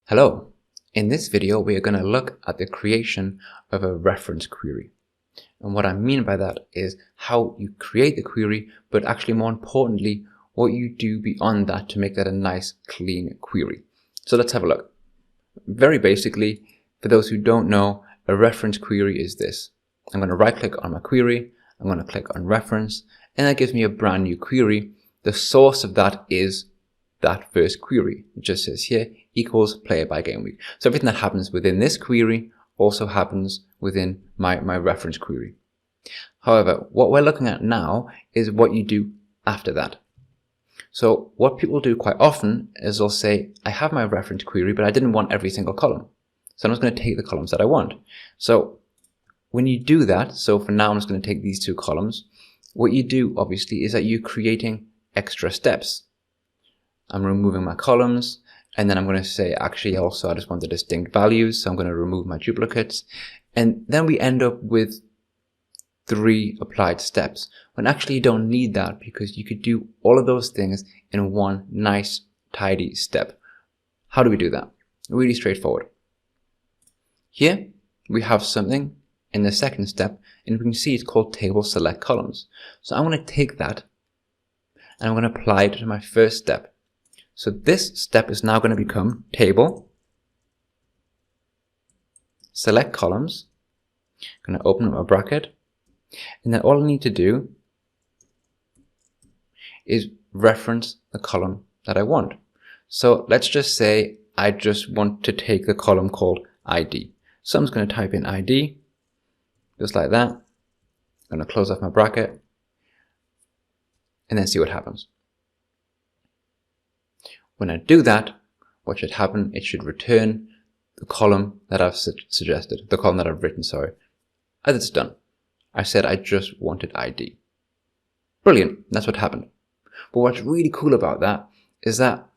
Hello, in this video we are going to look at the creation of a reference query. And what I mean by that is how you create the query, but actually more importantly, what you do beyond that to make that a nice clean query. So let's have a look. Very basically, for those who don't know, a reference query is this. I'm going to right click on my query, I'm going to click on reference, and that gives me a brand new query. The source of that is that first query. It just says here equals player by game week. So everything that happens within this query also happens within my reference query. However, what we're looking at now is what you do after that. So what people do quite often is they'll say, I have my reference query, but I didn't want every single column. So I'm just going to take the columns that I want. So when you do that, so for now I'm just going to take these two columns. What you do obviously is that you're creating extra steps. I'm removing my columns, and then I'm going to say, actually, also, I just want the distinct values, so I'm going to remove my duplicates. And then we end up with 3 applied steps, when actually you don't need that, because you could do all of those things in one nice, tidy step. How do we do that? Really straightforward. Here, we have something in the second step, and we can see it's called table select columns. So I'm going to take that, and I'm going to apply it to my first step. So this step is now going to become table select columns. I'm going to open up a bracket, and then all I need to do is reference the column that I want. So let's just say I just want to take the column called ID. So I'm just going to type in ID, just like that. I'm going to close off my bracket, and then see what happens. When I do that, what should happen? It should return the column that I've suggested, the column that I've written, sorry. As it's done, I said I just wanted ID. Brilliant, that's what happened. But what's really cool about that is that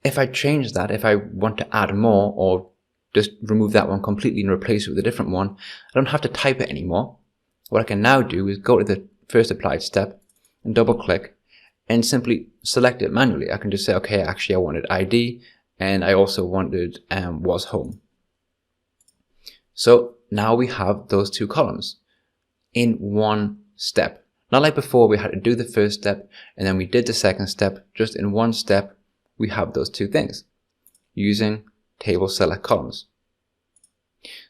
if I change that, if I want to add more or just remove that one completely and replace it with a different one, I don't have to type it anymore. What I can now do is go to the first applied step and double click and simply select it manually. I can just say, okay, actually I wanted ID, and I also wanted was home. So now we have those 2 columns in one step. Not like before we had to do the first step and then we did the second step. Just in one step we have those 2 things using table select columns.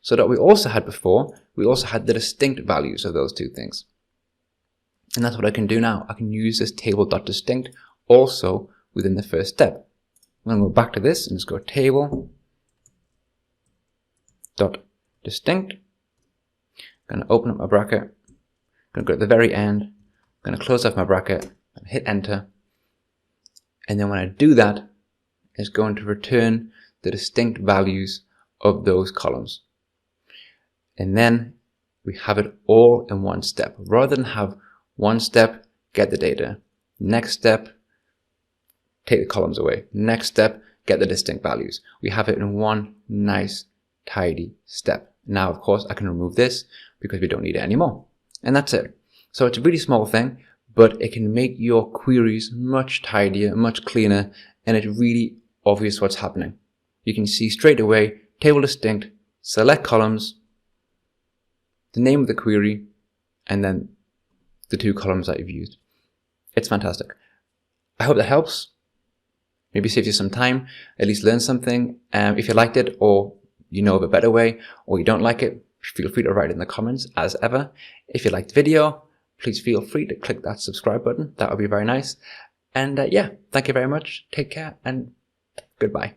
So that we also had before, we also had the distinct values of those 2 things. And that's what I can do now. I can use this table.distinct also within the first step. I'm going to go back to this and just go table.distinct. I'm going to open up my bracket. I'm going to go to the very end. I'm going to close off my bracket and hit enter. And then when I do that, it's going to return the distinct values of those columns. And then we have it all in one step. Rather than have one step, get the data. Next step, take the columns away. Next step, get the distinct values. We have it in one nice, tidy step. Now, of course, I can remove this because we don't need it anymore. And that's it. So it's a really small thing, but it can make your queries much tidier, much cleaner, and it's really obvious what's happening. You can see straight away, table distinct, select columns, the name of the query, and then the 2 columns that you've used. It's fantastic. I hope that helps. Maybe saves you some time, at least learn something. If you liked it, or you know of a better way, or you don't like it, feel free to write it in the comments as ever. If you liked the video, please feel free to click that subscribe button. That would be very nice. And yeah, thank you very much. Take care and goodbye.